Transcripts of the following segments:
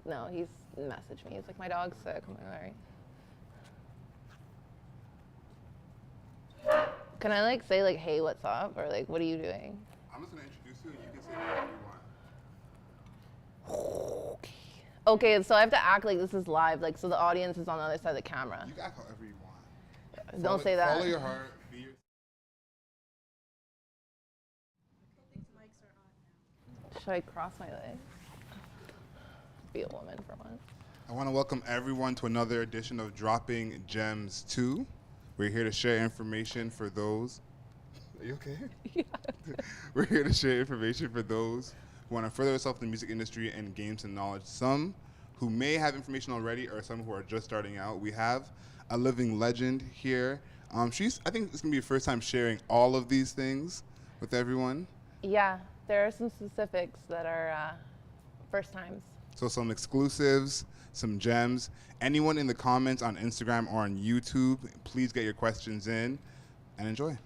No, he's messaged me. He's like, my dog's sick. I'm like, all right. Can I like say like, hey, what's up? Or like, what are you doing? I'm just gonna introduce you and you can say whatever you want. Okay, so I have to act like this is live, like so the audience is on the other side of the camera. You can act however you want. Don't say that. Follow your heart. Be your... Should I cross my legs? Be a woman for once. I want to welcome everyone to another edition of Dropping Gems 2. We're here to share information for those. Are you okay? Yeah. We're here to share information for those who want to further themselves in the music industry and gain some knowledge. Some who may have information already or some who are just starting out. We have a living legend here. I think it's going to be the first time sharing all of these things with everyone. Yeah, there are some specifics that are first times. So some exclusives, some gems. Anyone in the comments on Instagram or on YouTube, please get your questions in and enjoy.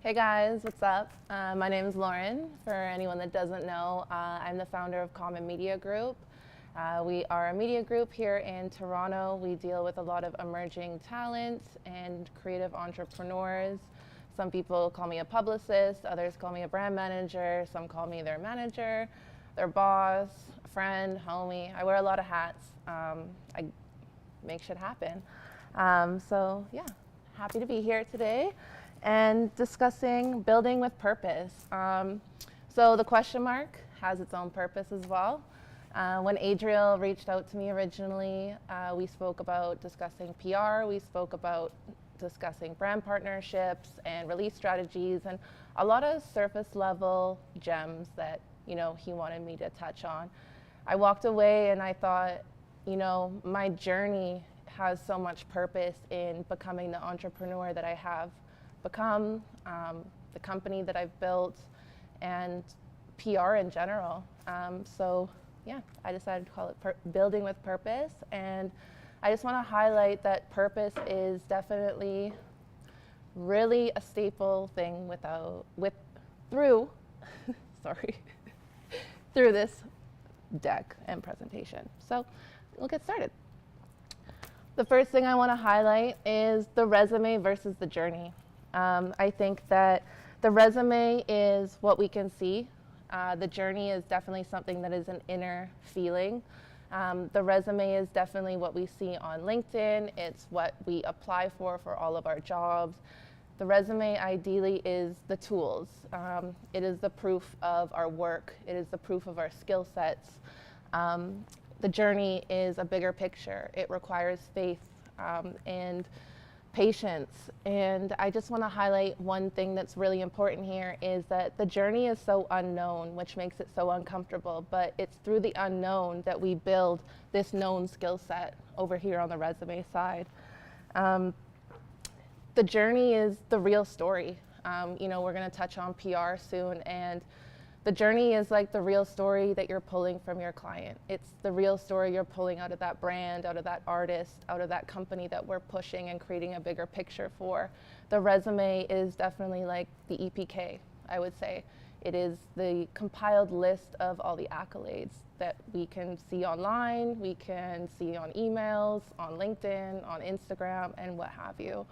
Hey guys, what's up? My name is Lauren. For anyone that doesn't know, I'm the founder of Common Media Group. We are a media group here in Toronto. We deal with a lot of emerging talent and creative entrepreneurs. Some people call me a publicist, others call me a brand manager, some call me their manager, their boss, friend, homie. I wear a lot of hats. I make shit happen. So yeah, happy to be here today and discussing building with purpose. So the question mark has its own purpose as well. When Adriel reached out to me originally, we spoke about discussing PR, we spoke about discussing brand partnerships and release strategies and a lot of surface level gems that, you know, he wanted me to touch on. I walked away and I thought, you know, my journey has so much purpose in becoming the entrepreneur that I have become, the company that I've built, and PR in general. So yeah, I decided to call it Building with Purpose, and I just want to highlight that purpose is definitely really a staple thing through this deck and presentation. So we'll get started. The first thing I want to highlight is the resume versus the journey. I think that the resume is what we can see. The journey is definitely something that is an inner feeling. The resume is definitely what we see on LinkedIn. It's what we apply for all of our jobs. The resume ideally is the tools. It is the proof of our work. It is the proof of our skill sets. The journey is a bigger picture. It requires faith and patience. And I just want to highlight one thing that's really important here is that the journey is so unknown, which makes it so uncomfortable, but it's through the unknown that we build this known skill set over here on the resume side. The journey is the real story. You know, we're going to touch on PR soon, and the journey is like the real story that you're pulling from your client. It's the real story you're pulling out of that brand, out of that artist, out of that company that we're pushing and creating a bigger picture for. The resume is definitely like the EPK, I would say. It is the compiled list of all the accolades that we can see online, we can see on emails, on LinkedIn, on Instagram, and what have you.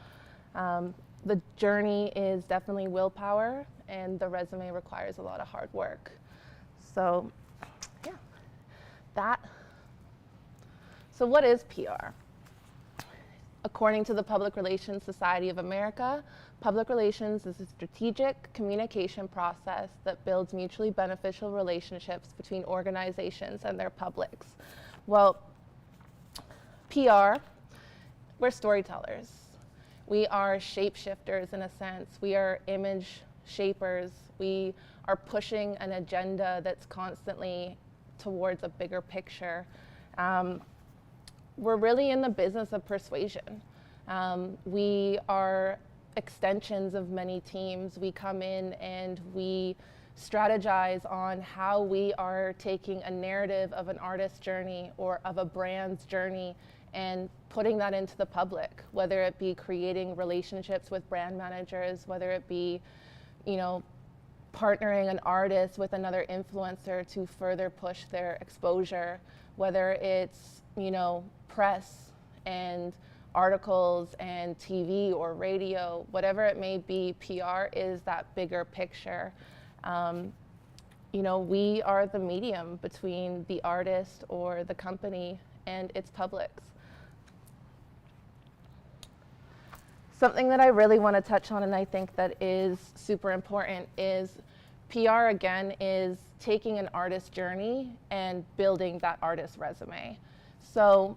The journey is definitely willpower, and the resume requires a lot of hard work. So, yeah, So what is PR? According to the Public Relations Society of America, public relations is a strategic communication process that builds mutually beneficial relationships between organizations and their publics. Well, PR, we're storytellers. We are shapeshifters in a sense. We are image shapers. We are pushing an agenda that's constantly towards a bigger picture. We're really in the business of persuasion. We are extensions of many teams. We come in and we strategize on how we are taking a narrative of an artist's journey or of a brand's journey and putting that into the public, whether it be creating relationships with brand managers, whether it be, you know, partnering an artist with another influencer to further push their exposure, whether it's, press and articles and TV or radio, whatever it may be. PR is that bigger picture. We are the medium between the artist or the company and its publics. Something that I really want to touch on, and I think that is super important, is PR, again, is taking an artist's journey and building that artist's resume. So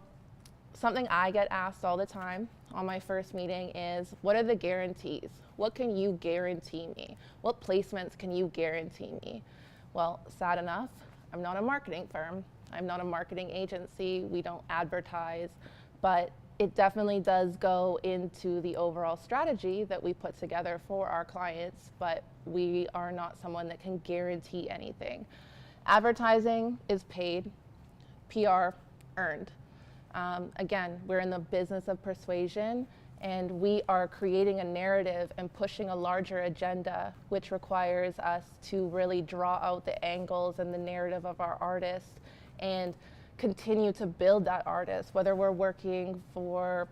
something I get asked all the time on my first meeting is, what are the guarantees? What can you guarantee me? What placements can you guarantee me? Well, sad enough, I'm not a marketing firm. I'm not a marketing agency. We don't advertise, but it definitely does go into the overall strategy that we put together for our clients, but we are not someone that can guarantee anything. Advertising is paid, PR earned. Again, we're in the business of persuasion, and we are creating a narrative and pushing a larger agenda, which requires us to really draw out the angles and the narrative of our artist and continue to build that artist, whether we're working for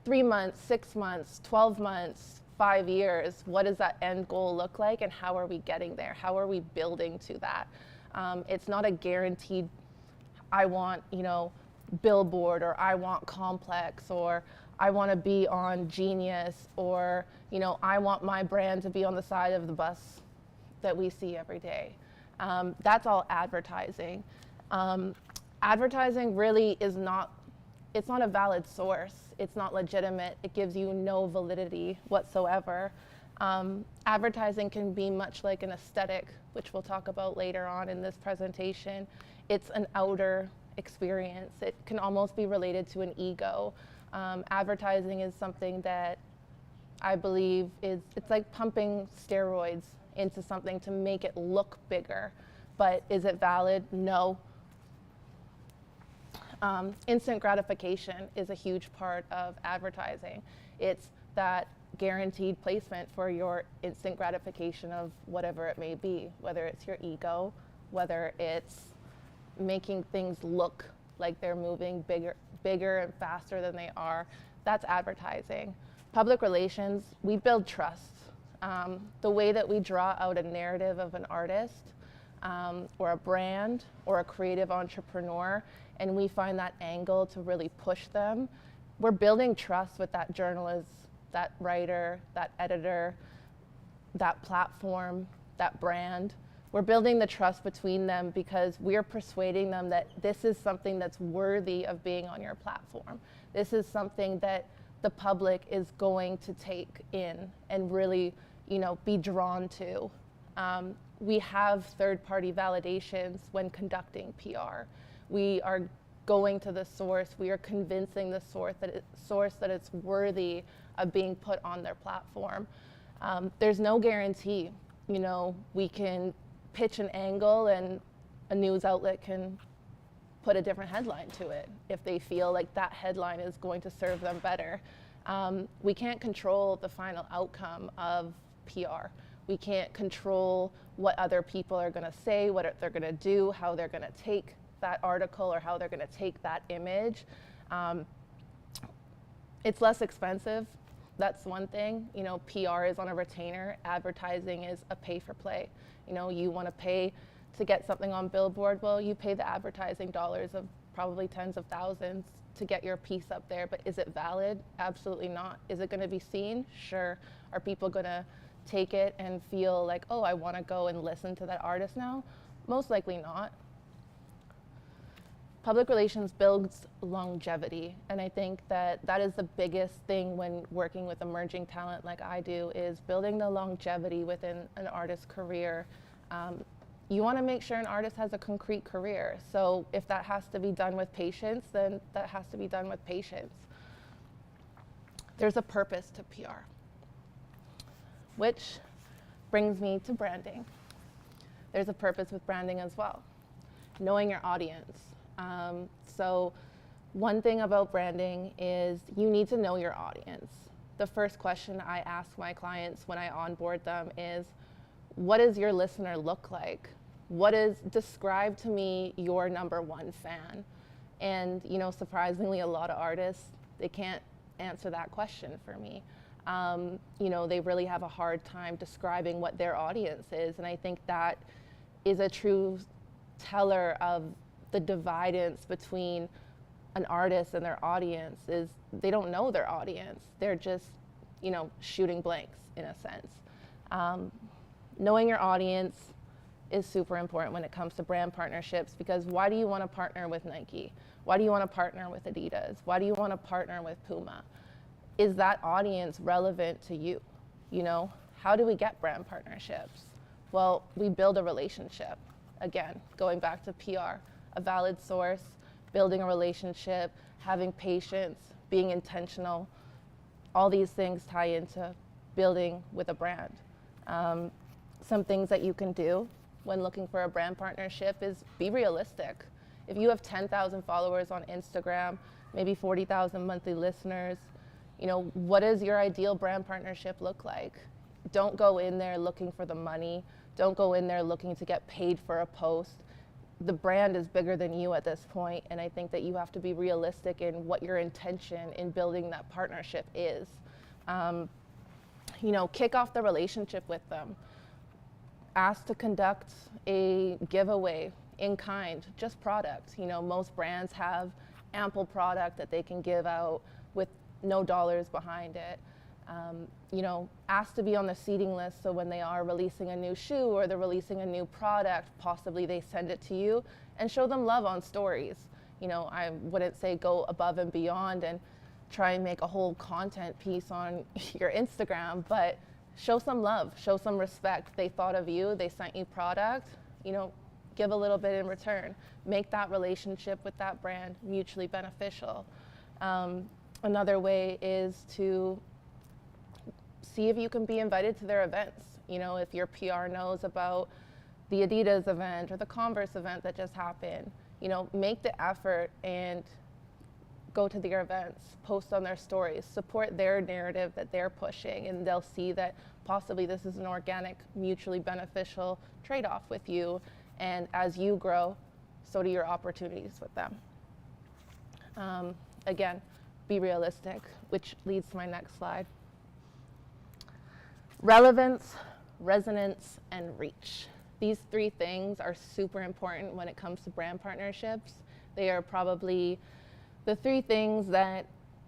3 months, 6 months, 12 months, 5 years. What does that end goal look like, and how are we getting there? How are we building to that? It's not a guaranteed, I want, Billboard, or I want Complex, or I want to be on Genius, or I want my brand to be on the side of the bus that we see every day. That's all advertising. Advertising really is not, it's not a valid source. It's not legitimate. It gives you no validity whatsoever. Advertising can be much like an aesthetic, which we'll talk about later on in this presentation. It's an outer experience. It can almost be related to an ego. Advertising is something that I believe it's like pumping steroids into something to make it look bigger. But is it valid? No. Instant gratification is a huge part of advertising. It's that guaranteed placement for your instant gratification of whatever it may be, whether it's your ego, whether it's making things look like they're moving bigger and faster than they are. That's advertising. Public relations, we build trust. The way that we draw out a narrative of an artist or a brand or a creative entrepreneur, and we find that angle to really push them, we're building trust with that journalist, that writer, that editor, that platform, that brand. We're building the trust between them because we're persuading them that this is something that's worthy of being on your platform. This is something that the public is going to take in and really, be drawn to. We have third-party validations when conducting PR. We are going to the source. We are convincing the source that it's worthy of being put on their platform. There's no guarantee. We can pitch an angle and a news outlet can put a different headline to it if they feel like that headline is going to serve them better. We can't control the final outcome of PR. We can't control what other people are going to say, what they're going to do, how they're going to take that article or how they're going to take that image. It's less expensive. That's one thing. PR is on a retainer. Advertising is a pay for play. You want to pay to get something on Billboard. Well, you pay the advertising dollars of probably tens of thousands to get your piece up there. But is it valid? Absolutely not. Is it going to be seen? Sure. Are people going to take it and feel like, oh, I want to go and listen to that artist now? Most likely not. Public relations builds longevity, and I think that is the biggest thing when working with emerging talent like I do, is building the longevity within an artist's career. You want to make sure an artist has a concrete career, so if that has to be done with patience, then that has to be done with patience. There's a purpose to PR, which brings me to branding. There's a purpose with branding as well, knowing your audience. So one thing about branding is you need to know your audience. The first question I ask my clients when I onboard them is, what does your listener look like? Describe to me your number one fan. And, you know, surprisingly, a lot of artists, they can't answer that question for me. You know, they really have a hard time describing what their audience is. And I think that is a true teller of the dividence between an artist and their audience. Is they don't know their audience. They're just, you know, shooting blanks in a sense. Knowing your audience is super important when it comes to brand partnerships, because why do you want to partner with Nike? Why do you want to partner with Adidas? Why do you want to partner with Puma? Is that audience relevant to you? You know, how do we get brand partnerships? Well, we build a relationship. Again, going back to PR, a valid source, building a relationship, having patience, being intentional. All these things tie into building with a brand. Some things that you can do when looking for a brand partnership is be realistic. If you have 10,000 followers on Instagram, maybe 40,000 monthly listeners, you know, what does your ideal brand partnership look like? Don't go in there looking for the money. Don't go in there looking to get paid for a post. The brand is bigger than you at this point, and I think that you have to be realistic in what your intention in building that partnership is. You know, kick off the relationship with them. Ask to conduct a giveaway in kind, just product. You know, most brands have ample product that they can give out with no dollars behind it. You know, ask to be on the seating list, so when they are releasing a new shoe or they're releasing a new product, possibly they send it to you, and show them love on stories. You know, I wouldn't say go above and beyond and try and make a whole content piece on your Instagram, but show some love, show some respect. They thought of you, they sent you product, you know, give a little bit in return. Make that relationship with that brand mutually beneficial. Another way is to see if you can be invited to their events. You know, if your PR knows about the Adidas event or the Converse event that just happened, you know, make the effort and go to their events, post on their stories, support their narrative that they're pushing, and they'll see that possibly this is an organic, mutually beneficial trade-off with you. And as you grow, so do your opportunities with them. Again, be realistic, which leads to my next slide. Relevance, resonance, and reach. These three things are super important when it comes to brand partnerships. They are probably the three things that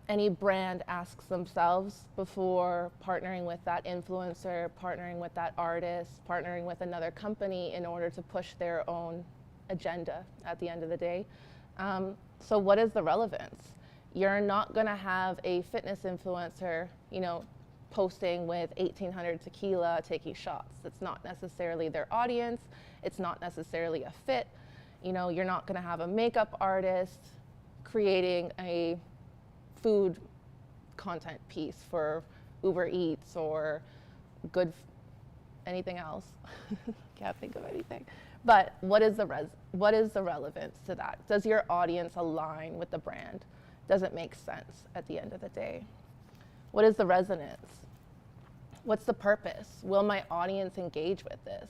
any brand asks themselves before partnering with that influencer, partnering with that artist, partnering with another company in order to push their own agenda at the end of the day. So what is the relevance? You're not gonna have a fitness influencer, you know, posting with 1800 tequila taking shots. It's not necessarily their audience. It's not necessarily a fit. You know, you're not gonna have a makeup artist creating a food content piece for Uber Eats or anything else. Can't think of anything. But what is the relevance to that? Does your audience align with the brand? Does it make sense at the end of the day? What is the resonance? What's the purpose? Will my audience engage with this?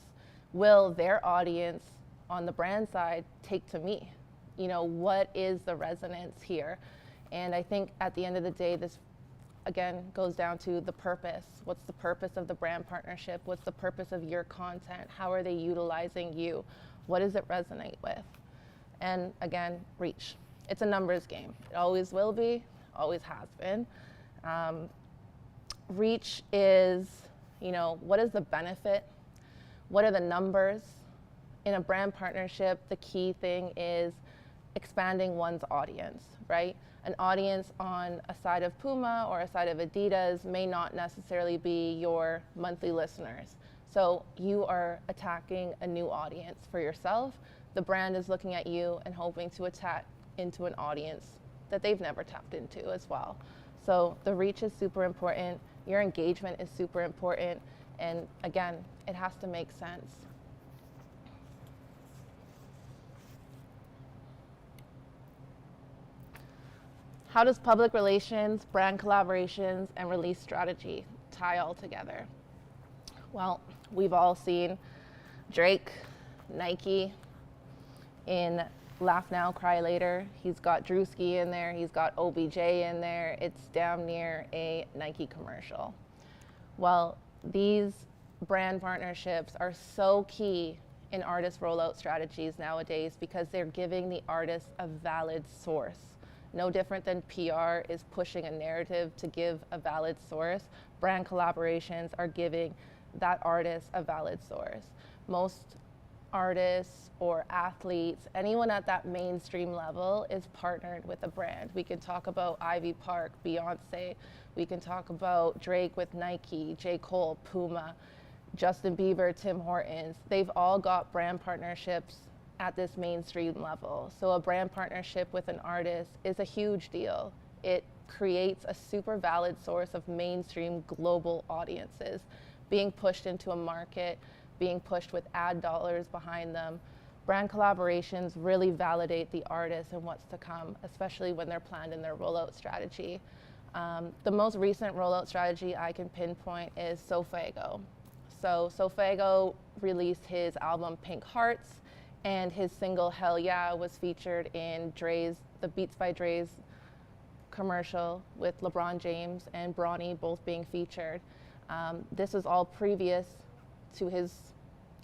Will their audience on the brand side take to me? You know, what is the resonance here? And I think at the end of the day, this again goes down to the purpose. What's the purpose of the brand partnership? What's the purpose of your content? How are they utilizing you? What does it resonate with? And again, reach. It's a numbers game. It always will be, always has been. Reach is, you know, what is the benefit? What are the numbers? In a brand partnership, the key thing is expanding one's audience, right? An audience on a side of Puma or a side of Adidas may not necessarily be your monthly listeners. So you are attacking a new audience for yourself. The brand is looking at you and hoping to attack into an audience that they've never tapped into as well. So the reach is super important. Your engagement is super important. And again, it has to make sense. How does public relations, brand collaborations, and release strategy tie all together? Well, we've all seen Drake, Nike, in Laugh Now, Cry Later. He's got Drewski in there, he's got OBJ in there. It's damn near a Nike commercial. Well, these brand partnerships are so key in artist rollout strategies nowadays because they're giving the artist a valid source. No different than PR is pushing a narrative to give a valid source. Brand collaborations are giving that artist a valid source. Most artists or athletes, anyone at that mainstream level is partnered with a brand. We can talk about Ivy Park, Beyonce. We can talk about Drake with Nike, J. Cole, Puma, Justin Bieber, Tim Hortons. They've all got brand partnerships at this mainstream level. So a brand partnership with an artist is a huge deal. It creates a super valid source of mainstream global audiences being pushed into a market, being pushed with ad dollars behind them. Brand collaborations really validate the artist and what's to come, especially when they're planned in their rollout strategy. The most recent rollout strategy I can pinpoint is Sofago. So Sofago released his album Pink Hearts, and his single Hell Yeah was featured in the Beats by Dre's commercial with LeBron James and Bronny both being featured. This was all previous to his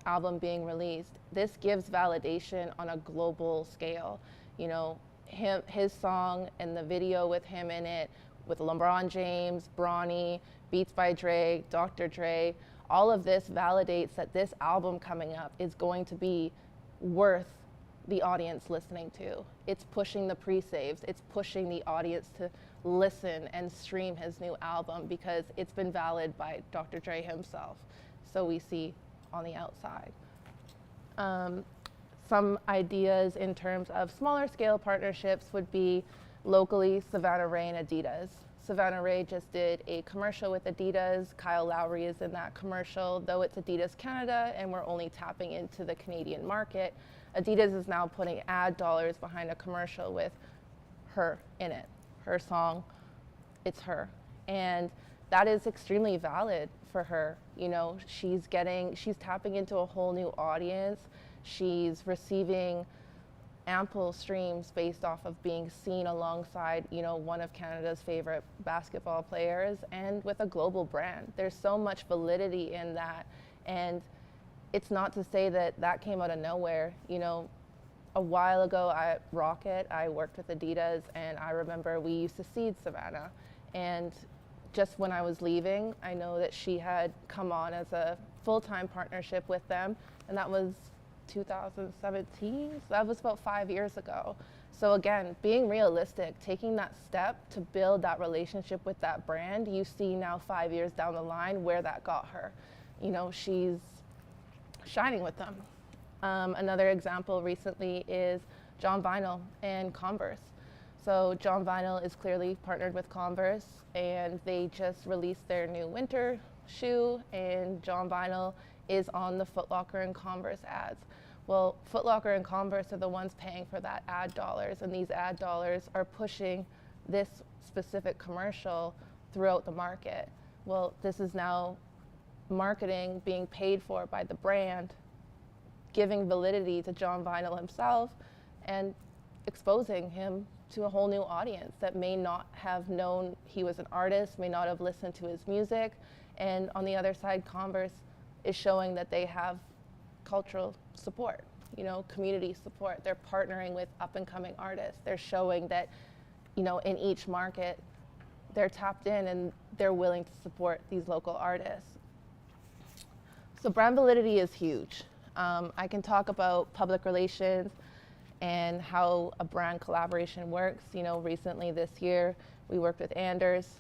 album being released. This gives validation on a global scale. You know, his song and the video with him in it, with LeBron James, Bronny, Beats by Dre, Dr. Dre, all of this validates that this album coming up is going to be worth the audience listening to. It's pushing the pre-saves, it's pushing the audience to listen and stream his new album because it's been valid by Dr. Dre himself. So we see on the outside. Some ideas in terms of smaller scale partnerships would be locally Savannah Ray and Adidas. Savannah Ray just did a commercial with Adidas. Kyle Lowry is in that commercial. Though it's Adidas Canada and we're only tapping into the Canadian market, Adidas is now putting ad dollars behind a commercial with her in it. Her song, it's her. And that is extremely valid for her. You know, she's tapping into a whole new audience. She's receiving ample streams based off of being seen alongside, you know, one of Canada's favorite basketball players and with a global brand. There's so much validity in that. And it's not to say that that came out of nowhere. You know, a while ago at Rocket, I worked with Adidas, and I remember we used to seed Savannah. And just when I was leaving, I know that she had come on as a full-time partnership with them, and that was 2017, so that was about 5 years ago. So again, being realistic, taking that step to build that relationship with that brand, you see now 5 years down the line where that got her. You know, she's shining with them. Another example recently is John Vinyl and Converse. So John Vinyl is clearly partnered with Converse, and they just released their new winter shoe, and John Vinyl is on the Foot Locker and Converse ads. Well, Foot Locker and Converse are the ones paying for that ad dollars, and these ad dollars are pushing this specific commercial throughout the market. Well, this is now marketing being paid for by the brand, giving validity to John Vinyl himself and exposing him to a whole new audience that may not have known he was an artist, may not have listened to his music. And on the other side, Converse is showing that they have cultural support, you know, community support. They're partnering with up and coming artists. They're showing that, you know, in each market, they're tapped in and they're willing to support these local artists. So brand validity is huge. I can talk about public relations and how a brand collaboration works. You know, recently this year, we worked with Anders.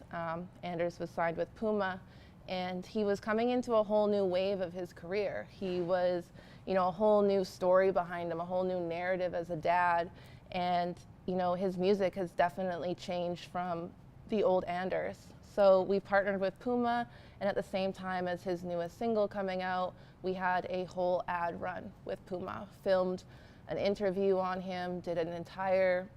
Anders was signed with Puma, and he was coming into a whole new wave of his career. He was, you know, a whole new story behind him, a whole new narrative as a dad, and, you know, his music has definitely changed from the old Anders. So we partnered with Puma, and at the same time as his newest single coming out, we had a whole ad run with Puma, filmed an interview on him, did an entire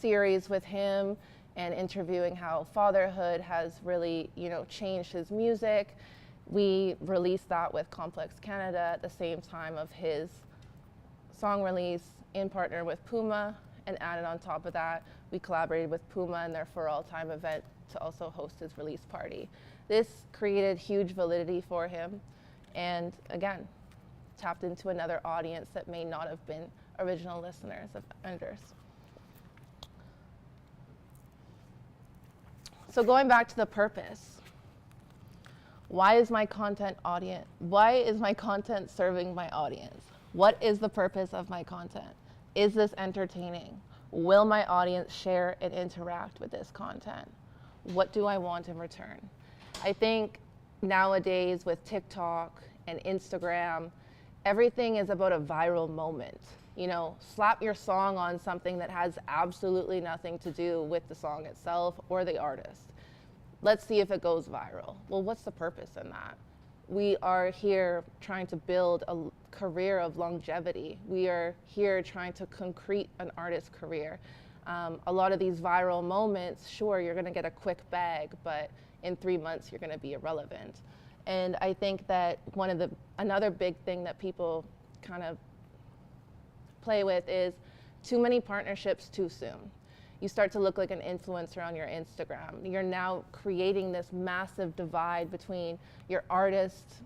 series with him and interviewing how fatherhood has really, you know, changed his music. We released that with Complex Canada at the same time of his song release in partner with Puma, and added on top of that, we collaborated with Puma and their For All Time event to also host his release party. This created huge validity for him, and again, tapped into another audience that may not have been original listeners of Enders. So going back to the purpose, why is my content serving my audience? What is the purpose of my content? Is this entertaining? Will my audience share and interact with this content? What do I want in return? I think nowadays with TikTok and Instagram, everything is about a viral moment. You know, slap your song on something that has absolutely nothing to do with the song itself or the artist. Let's see if it goes viral. Well, what's the purpose in that? We are here trying to build a career of longevity. We are here trying to concrete an artist's career. A lot of these viral moments, sure, you're gonna get a quick bag, but in 3 months, you're gonna be irrelevant. And I think that another big thing that people kind of play with is too many partnerships too soon. You start to look like an influencer on your Instagram. You're now creating this massive divide between your artist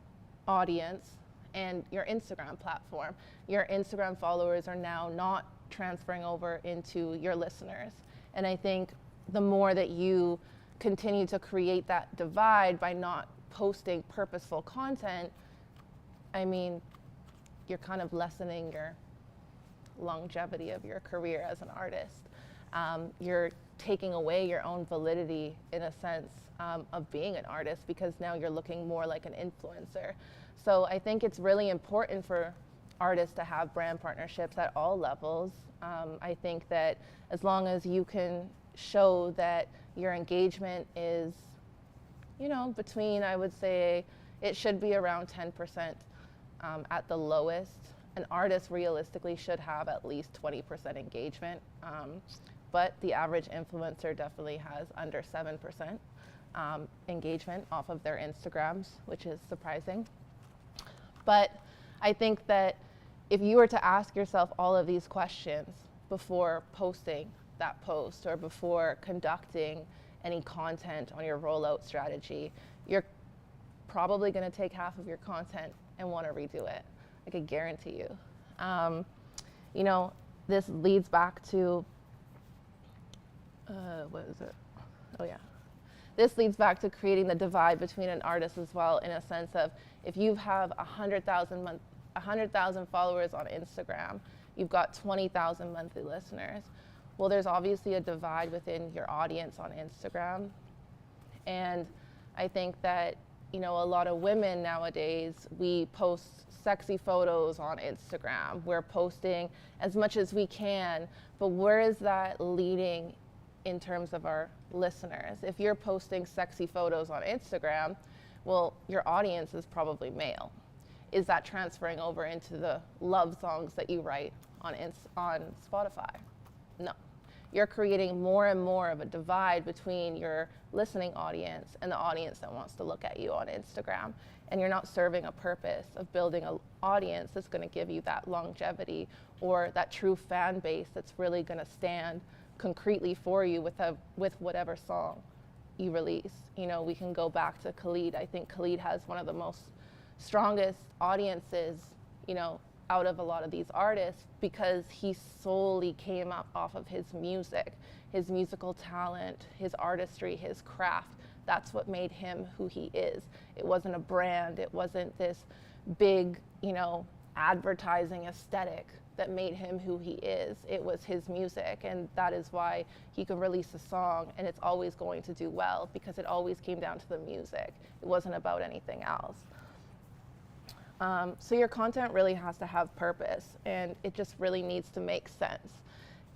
audience and your Instagram platform. Your Instagram followers are now not transferring over into your listeners. And I think the more that you continue to create that divide by not posting purposeful content, I mean, you're kind of lessening your longevity of your career as an artist. You're taking away your own validity in a sense of being an artist, because now you're looking more like an influencer. So I think it's really important for artists to have brand partnerships at all levels. I think that as long as you can show that your engagement is, you know, between, I would say, it should be around 10% at the lowest. An artist realistically should have at least 20% engagement. But the average influencer definitely has under 7% engagement off of their Instagrams, which is surprising. But I think that if you were to ask yourself all of these questions before posting that post or before conducting any content on your rollout strategy, you're probably going to take half of your content and want to redo it. I could guarantee you. You know, this leads back to what is it? Oh yeah. This leads back to creating the divide between an artist as well, in a sense of if you have 100,000 followers on Instagram, you've got 20,000 monthly listeners. Well, there's obviously a divide within your audience on Instagram. And I think that, you know, a lot of women nowadays, we post sexy photos on Instagram. We're posting as much as we can, but where is that leading in terms of our listeners? If you're posting sexy photos on Instagram, well, your audience is probably male. Is that transferring over into the love songs that you write on Spotify? No. You're creating more and more of a divide between your listening audience and the audience that wants to look at you on Instagram. And you're not serving a purpose of building an audience that's going to give you that longevity or that true fan base that's really going to stand concretely for you with whatever song you release. You know, we can go back to Khalid. I think Khalid has one of the most strongest audiences, you know, out of a lot of these artists, because he solely came up off of his music, his musical talent, his artistry, his craft. That's what made him who he is. It wasn't a brand. It wasn't this big, you know, advertising aesthetic that made him who he is. It was his music, and that is why he could release a song and it's always going to do well, because it always came down to the music. It wasn't about anything else. So your content really has to have purpose, and it just really needs to make sense.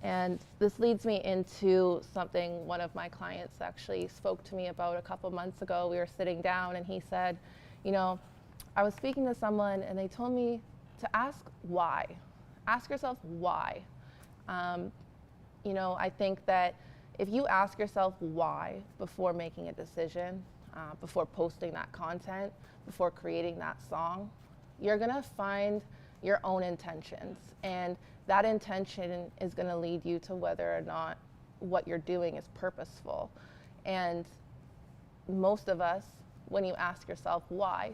And this leads me into something one of my clients actually spoke to me about a couple months ago. We were sitting down and he said, you know, I was speaking to someone and they told me to ask why. Ask yourself why. You know, I think that if you ask yourself why before making a decision, before posting that content, before creating that song, you're gonna find your own intentions. And that intention is gonna lead you to whether or not what you're doing is purposeful. And most of us, when you ask yourself why,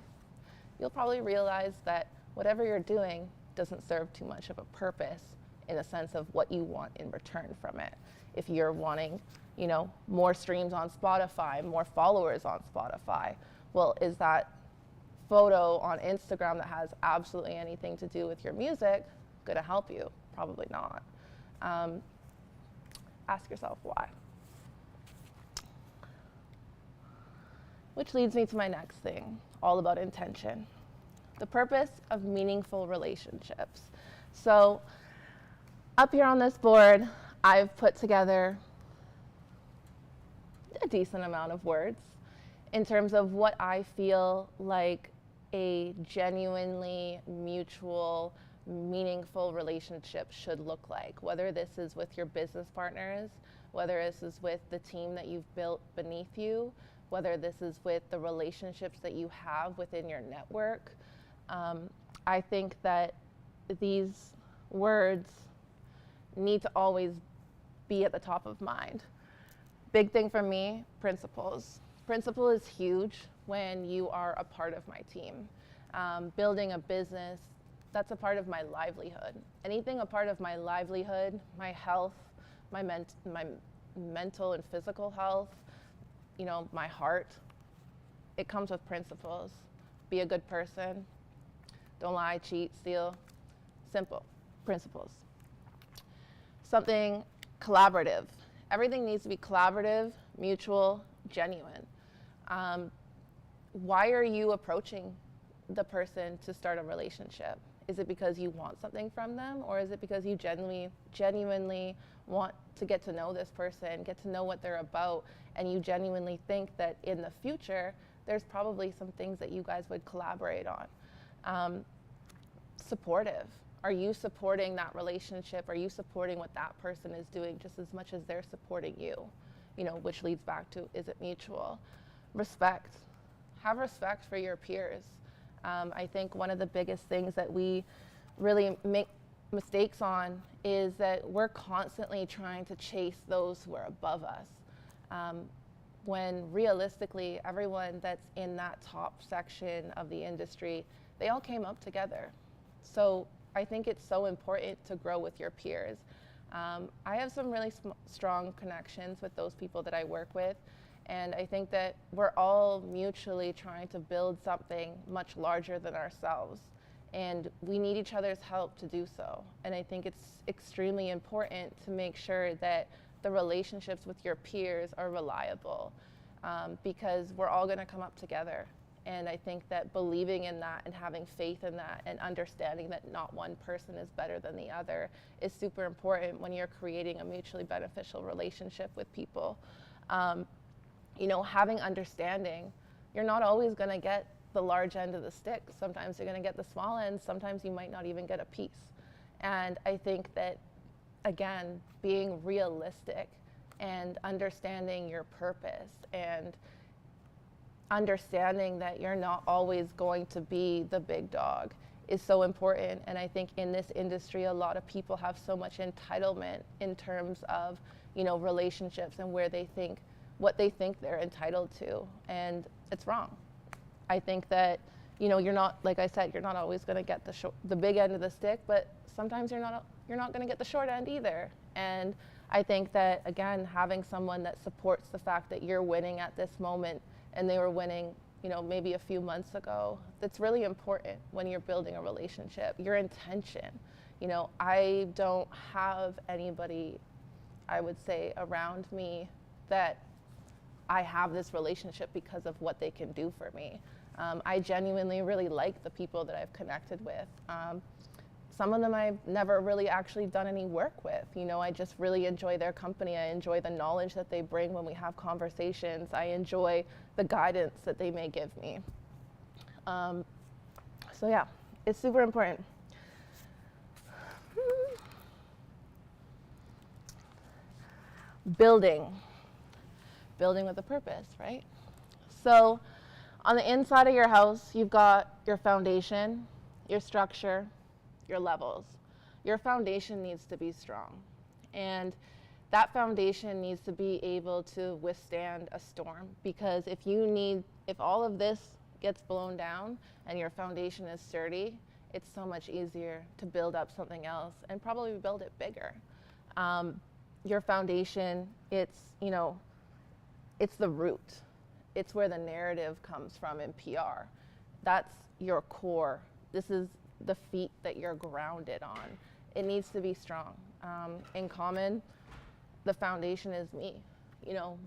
you'll probably realize that whatever you're doing doesn't serve too much of a purpose in a sense of what you want in return from it. If you're wanting, you know, more streams on Spotify, more followers on Spotify, well, is that photo on Instagram that has absolutely anything to do with your music gonna help you? Probably not. Ask yourself why. Which leads me to my next thing, all about intention. The purpose of meaningful relationships. So up here on this board, I've put together a decent amount of words in terms of what I feel like a genuinely mutual, meaningful relationship should look like, whether this is with your business partners, whether this is with the team that you've built beneath you, whether this is with the relationships that you have within your network. I think that these words need to always be at the top of mind. Big thing for me, principles. Principle is huge when you are a part of my team. Building a business, that's a part of my livelihood. Anything a part of my livelihood, my health, my mental and physical health, you know, my heart, it comes with principles. Be a good person. Don't lie, cheat, steal. Simple principles. Something collaborative. Everything needs to be collaborative, mutual, genuine. Why are you approaching the person to start a relationship? Is it because you want something from them, or is it because you genuinely want to get to know this person, get to know what they're about, and you genuinely think that in the future, there's probably some things that you guys would collaborate on? Supportive. Are you supporting that relationship? Are you supporting what that person is doing just as much as they're supporting you? You know, which leads back to, is it mutual? Respect. Have respect for your peers. I think one of the biggest things that we really make mistakes on is that we're constantly trying to chase those who are above us. When realistically, everyone that's in that top section of the industry, they all came up together. So I think it's so important to grow with your peers. I have some really strong connections with those people that I work with, and I think that we're all mutually trying to build something much larger than ourselves, and we need each other's help to do so. And I think it's extremely important to make sure that the relationships with your peers are reliable, because we're all gonna come up together. And I think that believing in that and having faith in that and understanding that not one person is better than the other is super important when you're creating a mutually beneficial relationship with people. You know, having understanding, you're not always gonna get the large end of the stick. Sometimes you're gonna get the small end, sometimes you might not even get a piece. And I think that, again, being realistic and understanding your purpose and understanding that you're not always going to be the big dog is so important. And I think in this industry, a lot of people have so much entitlement in terms of, you know, relationships and where they think, what they think they're entitled to. And it's wrong. I think that, you know, you're not, like I said, you're not always gonna get the big end of the stick, but sometimes you're not gonna get the short end either. And I think that, again, having someone that supports the fact that you're winning at this moment and they were winning, you know, maybe a few months ago, that's really important when you're building a relationship. Your intention. You know, I don't have anybody, I would say, around me that I have this relationship because of what they can do for me. I genuinely really like the people that I've connected with. Some of them I've never really actually done any work with. You know, I just really enjoy their company. I enjoy the knowledge that they bring when we have conversations. I enjoy the guidance that they may give me. So yeah, it's super important. Building with a purpose, right? So on the inside of your house, you've got your foundation, your structure, your levels. Your foundation needs to be strong. And that foundation needs to be able to withstand a storm, because if all of this gets blown down and your foundation is sturdy, it's so much easier to build up something else and probably build it bigger. Your foundation, it's the root. It's where the narrative comes from in PR. That's your core. This is the feet that you're grounded on. It needs to be strong. In Common, the foundation is me.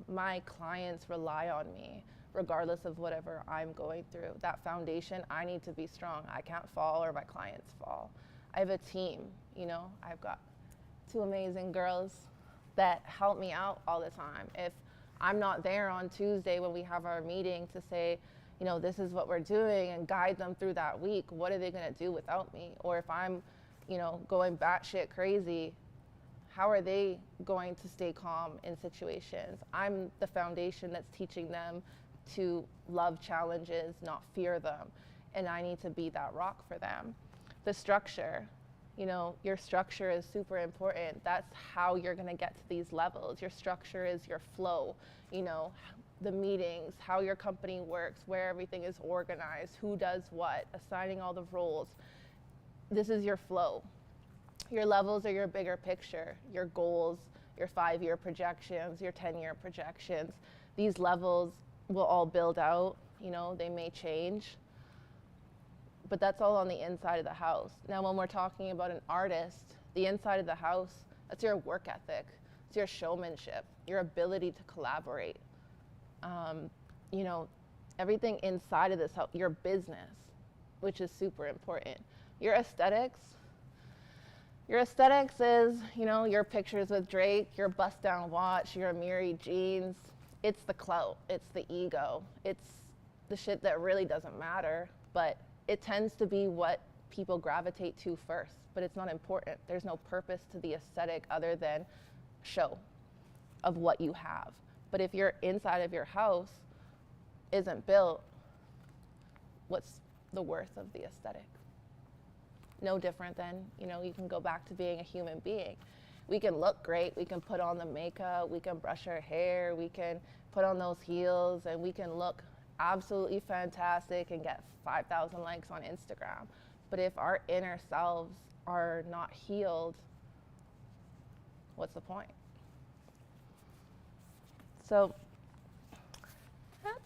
My clients rely on me regardless of whatever I'm going through. That foundation, I need to be strong. I can't fall or my clients fall. I have a team, I've got 2 amazing girls that help me out all the time. If I'm not there on Tuesday when we have our meeting to say, this is what we're doing and guide them through that week, what are they going to do without me? Or if I'm, going batshit crazy, how are they going to stay calm in situations? I'm the foundation that's teaching them to love challenges, not fear them. And I need to be that rock for them. The structure, your structure is super important. That's how you're going to get to these levels. Your structure is your flow, the meetings, how your company works, where everything is organized, who does what, assigning all the roles. This is your flow. Your levels are your bigger picture, your goals, your 5-year projections, your 10-year projections. These levels will all build out, they may change, but that's all on the inside of the house. Now, when we're talking about an artist, the inside of the house, that's your work ethic, it's your showmanship, your ability to collaborate. Everything inside of this house, your business, which is super important. Your aesthetics is, your pictures with Drake, your bust-down watch, your Amiri jeans. It's the clout, it's the ego, it's the shit that really doesn't matter, but it tends to be what people gravitate to first, but it's not important. There's no purpose to the aesthetic other than show of what you have. But if your inside of your house isn't built, what's the worth of the aesthetic? No different than, you can go back to being a human being. We can look great, we can put on the makeup, we can brush our hair, we can put on those heels, and we can look absolutely fantastic and get 5,000 likes on Instagram. But if our inner selves are not healed, what's the point? So that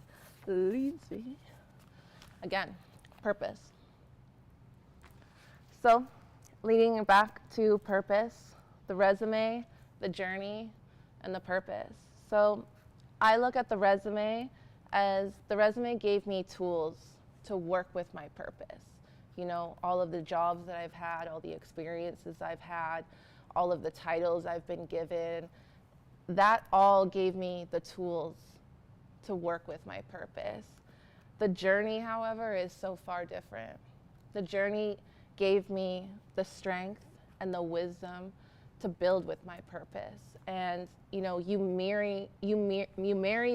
leads me, again, purpose. So leading back to purpose, the resume, the journey, and the purpose. So I look at the resume as the resume gave me tools to work with my purpose. All of the jobs that I've had, all the experiences I've had, all of the titles I've been given, that all gave me the tools to work with my purpose. The journey, however, is so far different. The journey gave me the strength and the wisdom to build with my purpose. And you marry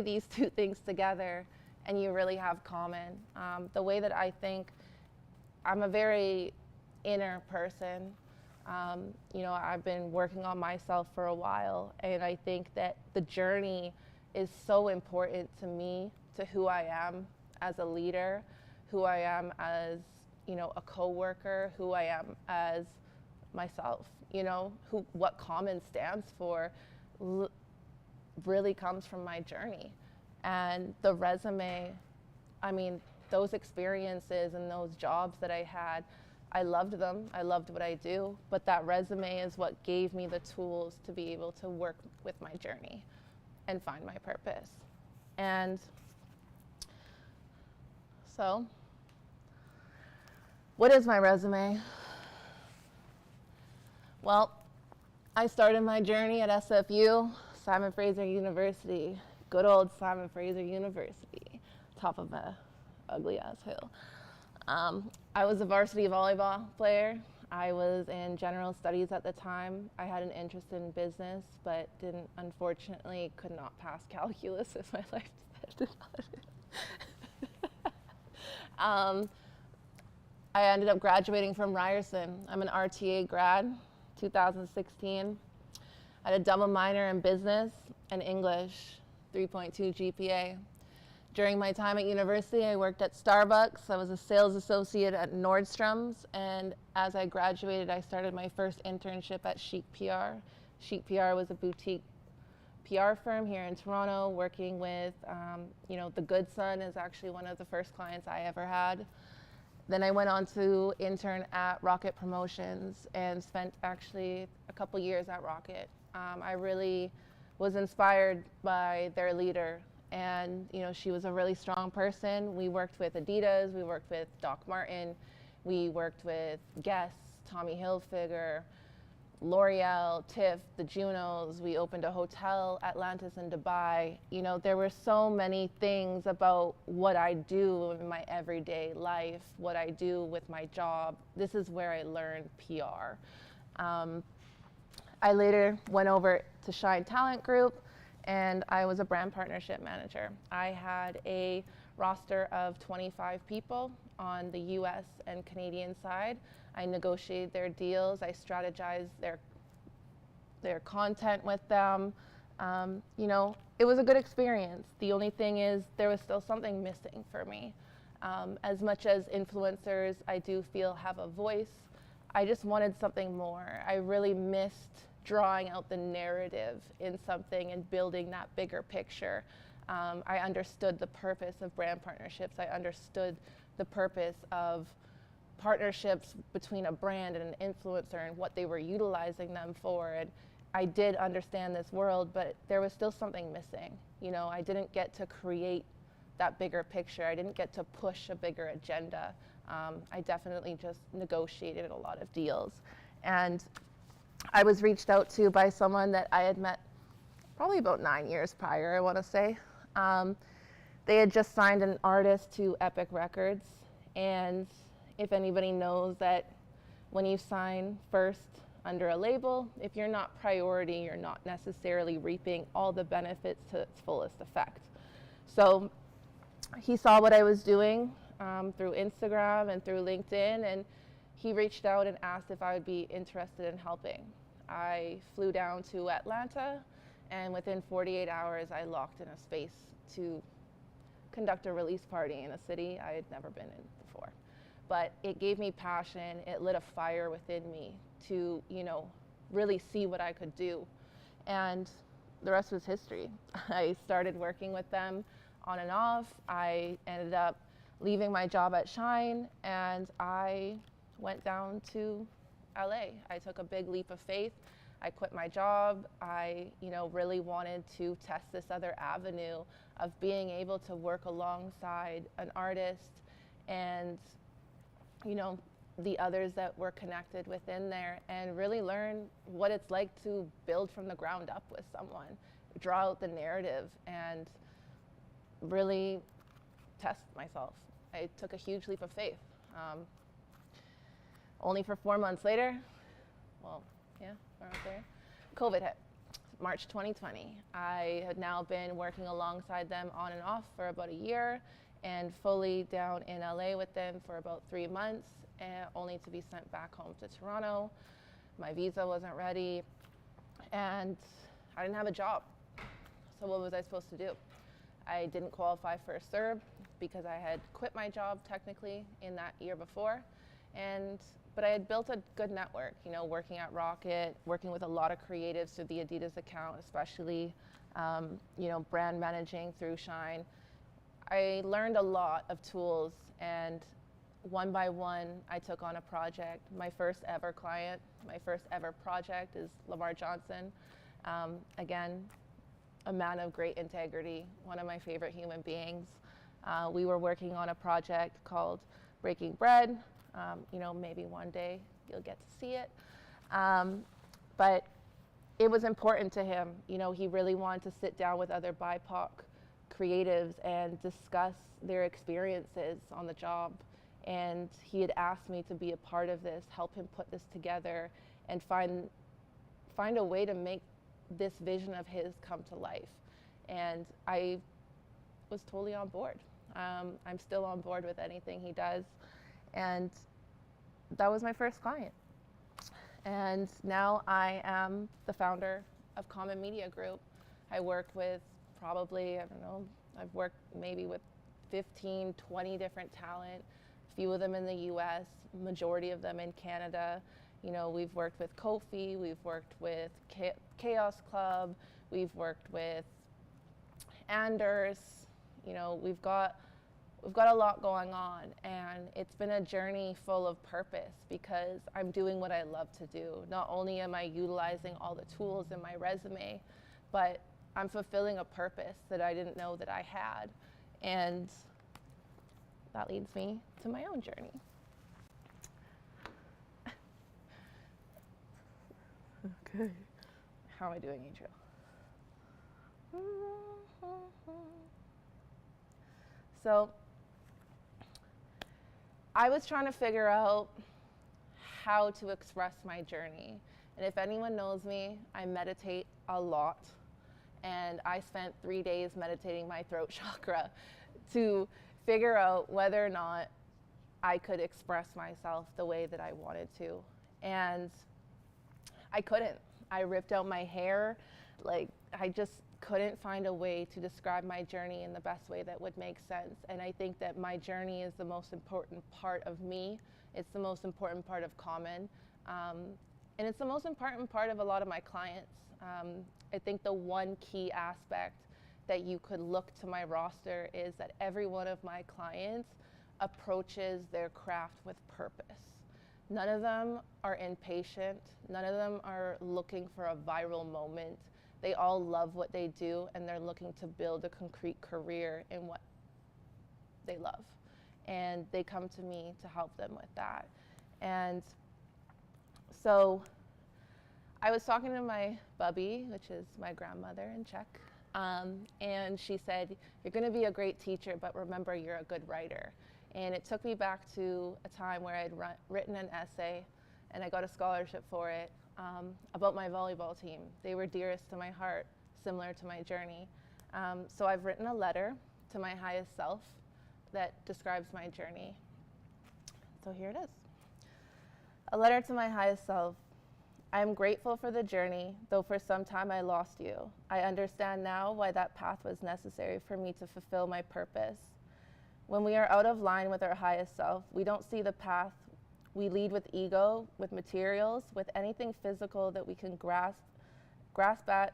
these 2 things together and you really have common. The way that I think, I'm a very inner person. I've been working on myself for a while, and I think that the journey is so important to me, to who I am as a leader, who I am as a coworker, who I am as myself. What Common stands for really comes from my journey. And the resume, those experiences and those jobs that I had, I loved them. I loved what I do. But that resume is what gave me the tools to be able to work with my journey and find my purpose. And so, what is my resume? Well, I started my journey at SFU, Simon Fraser University, good old Simon Fraser University, top of a ugly ass hill. I was a varsity volleyball player. I was in general studies at the time. I had an interest in business, but unfortunately could not pass calculus if my life depended on it. I ended up graduating from Ryerson. I'm an RTA grad, 2016. I had a double minor in business and English, 3.2 GPA. During my time at university, I worked at Starbucks. I was a sales associate at Nordstrom's, and as I graduated, I started my first internship at Chic PR. Chic PR was a boutique PR firm here in Toronto, working with, the Good Son is actually one of the first clients I ever had. Then I went on to intern at Rocket Promotions and spent actually a couple years at Rocket. I really was inspired by their leader, and she was a really strong person. We worked with Adidas, we worked with Doc Martin, we worked with Guess, Tommy Hilfiger, L'Oreal, Tiff, the Junos. We opened a hotel, Atlantis in Dubai. There were so many things about what I do in my everyday life, what I do with my job. This is where I learned PR. I later went over to Shine Talent Group, and I was a brand partnership manager. I had a roster of 25 people on the US and Canadian side. I negotiated their deals, I strategized their content with them. It was a good experience. The only thing is there was still something missing for me. As much as influencers, I do feel have a voice, I just wanted something more. I really missed drawing out the narrative in something and building that bigger picture. I understood the purpose of brand partnerships. I understood the purpose of partnerships between a brand and an influencer and what they were utilizing them for. And I did understand this world, but there was still something missing. I didn't get to create that bigger picture. I didn't get to push a bigger agenda. I definitely just negotiated a lot of deals. And I was reached out to by someone that I had met probably about 9 years prior, I want to say. They had just signed an artist to Epic Records, and if anybody knows that when you sign first under a label, if you're not priority, you're not necessarily reaping all the benefits to its fullest effect. So he saw what I was doing through Instagram and through LinkedIn, and he reached out and asked if I would be interested in helping. I flew down to Atlanta, and within 48 hours, I locked in a space to conduct a release party in a city I had never been in before. But it gave me passion, it lit a fire within me to, really see what I could do. And the rest was history. I started working with them on and off. I ended up leaving my job at Shine, and I went down to LA. I took a big leap of faith. I quit my job. I, really wanted to test this other avenue of being able to work alongside an artist and, the others that were connected within there, and really learn what it's like to build from the ground up with someone, draw out the narrative, and really test myself. I took a huge leap of faith. Only for 4 months later, around there, COVID hit, March 2020. I had now been working alongside them on and off for about a year, and fully down in LA with them for about 3 months, only to be sent back home to Toronto. My visa wasn't ready, and I didn't have a job. So what was I supposed to do? I didn't qualify for a CERB because I had quit my job technically in that year before, but I had built a good network, working at Rocket, working with a lot of creatives through the Adidas account, especially, brand managing through Shine. I learned a lot of tools, and one by one, I took on a project. My first ever client, my first ever project is Lamar Johnson. Again, a man of great integrity, one of my favorite human beings. We were working on a project called Breaking Bread. Maybe one day you'll get to see it. But it was important to him. He really wanted to sit down with other BIPOC creatives and discuss their experiences on the job. And he had asked me to be a part of this, help him put this together, and find a way to make this vision of his come to life. And I was totally on board. I'm still on board with anything he does. And that was my first client. And now I am the founder of Common Media Group. I work with probably, I don't know, I've worked maybe with 15, 20 different talent, a few of them in the US, majority of them in Canada. You know, we've worked with Kofi, we've worked with Chaos Club, we've worked with Anders. You know, we've got a lot going on, and it's been a journey full of purpose because I'm doing what I love to do. Not only am I utilizing all the tools in my resume, but I'm fulfilling a purpose that I didn't know that I had. And that leads me to my own journey. Okay. How am I doing, Adriel? So I was trying to figure out how to express my journey. And if anyone knows me, I meditate a lot. And I spent 3 days meditating my throat chakra to figure out whether or not I could express myself the way that I wanted to. And I couldn't. I ripped out my hair. Like, I just couldn't find a way to describe my journey in the best way that would make sense. And I think that my journey is the most important part of me. It's the most important part of Common. And it's the most important part of a lot of my clients. I think the one key aspect that you could look to my roster is that every one of my clients approaches their craft with purpose. None of them are impatient. None of them are looking for a viral moment. They all love what they do, and they're looking to build a concrete career in what they love. And they come to me to help them with that. And so I was talking to my bubby, which is my grandmother in Czech, and she said, "You're going to be a great teacher, but remember, you're a good writer." And it took me back to a time where I'd written an essay, and I got a scholarship for it, about my volleyball team. They were dearest to my heart, similar to my journey. So I've written a letter to my highest self that describes my journey. So here it is. A letter to my highest self. I am grateful for the journey, though for some time I lost you. I understand now why that path was necessary for me to fulfill my purpose. When we are out of line with our highest self, we don't see the path. We lead with ego, with materials, with anything physical that we can grasp at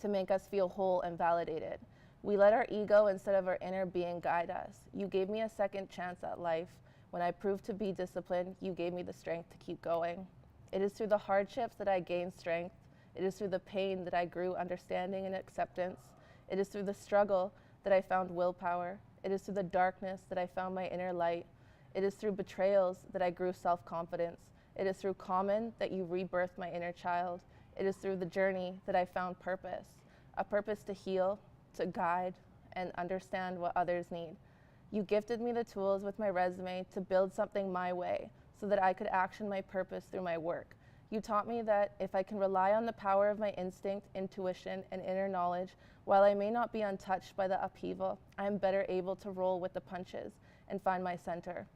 to make us feel whole and validated. We let our ego instead of our inner being guide us. You gave me a second chance at life. When I proved to be disciplined, you gave me the strength to keep going. It is through the hardships that I gained strength. It is through the pain that I grew understanding and acceptance. It is through the struggle that I found willpower. It is through the darkness that I found my inner light. It is through betrayals that I grew self-confidence. It is through Common that you rebirthed my inner child. It is through the journey that I found purpose, a purpose to heal, to guide, and understand what others need. You gifted me the tools with my resume to build something my way so that I could action my purpose through my work. You taught me that if I can rely on the power of my instinct, intuition, and inner knowledge, while I may not be untouched by the upheaval, I am better able to roll with the punches and find my center.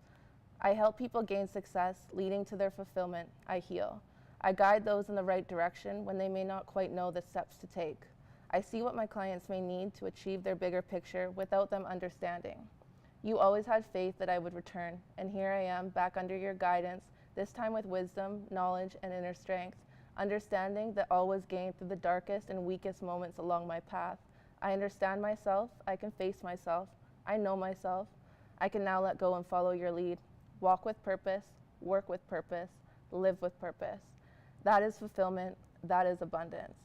I help people gain success, leading to their fulfillment. I heal. I guide those in the right direction when they may not quite know the steps to take. I see what my clients may need to achieve their bigger picture without them understanding. You always had faith that I would return, and here I am, back under your guidance, this time with wisdom, knowledge, and inner strength, understanding that all was gained through the darkest and weakest moments along my path. I understand myself, I can face myself, I know myself. I can now let go and follow your lead. Walk with purpose, work with purpose, live with purpose. That is fulfillment, that is abundance.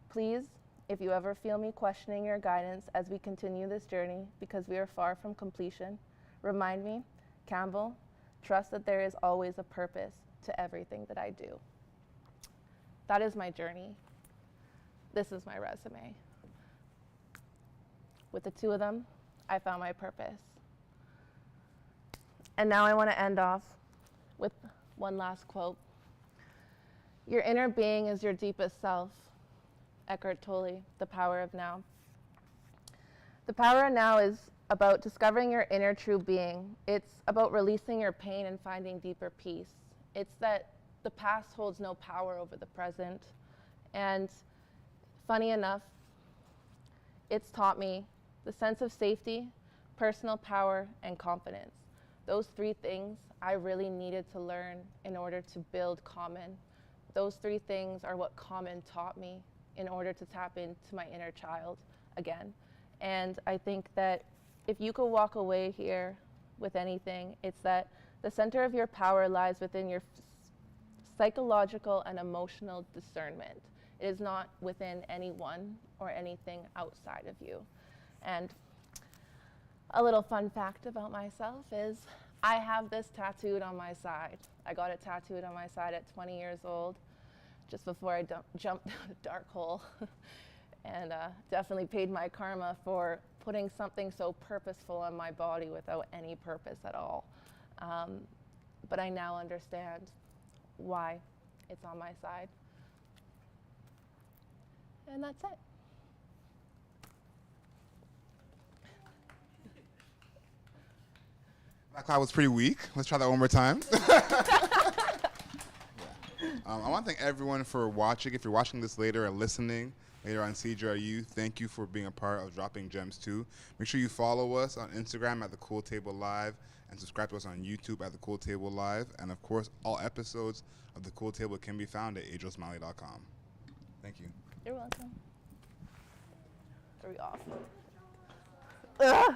Please, if you ever feel me questioning your guidance as we continue this journey because we are far from completion, remind me, Campbell, trust that there is always a purpose to everything that I do. That is my journey. This is my resume. With the two of them, I found my purpose. And now I want to end off with one last quote. Your inner being is your deepest self. Eckhart Tolle, The Power of Now. The power of now is about discovering your inner true being. It's about releasing your pain and finding deeper peace. It's that the past holds no power over the present. And funny enough, it's taught me the sense of safety, personal power, and confidence. Those three things I really needed to learn in order to build Common. Those three things are what Common taught me in order to tap into my inner child again. And I think that if you could walk away here with anything, it's that the center of your power lies within your psychological and emotional discernment. It is not within anyone or anything outside of you. And a little fun fact about myself is I have this tattooed on my side. I got it tattooed on my side at 20 years old, just before I jumped down a dark hole. And definitely paid my karma for putting something so purposeful on my body without any purpose at all. But I now understand why it's on my side. And that's it. That clap was pretty weak. Let's try that one more time. I want to thank everyone for watching. If you're watching this later or listening later on CJRU, thank you for being a part of Dropping Gems too. Make sure you follow us on Instagram at The Cool Table Live and subscribe to us on YouTube at The Cool Table Live. And of course, all episodes of The Cool Table can be found at adrielsmiley.com. Thank you. You're welcome. Are we off? Ugh.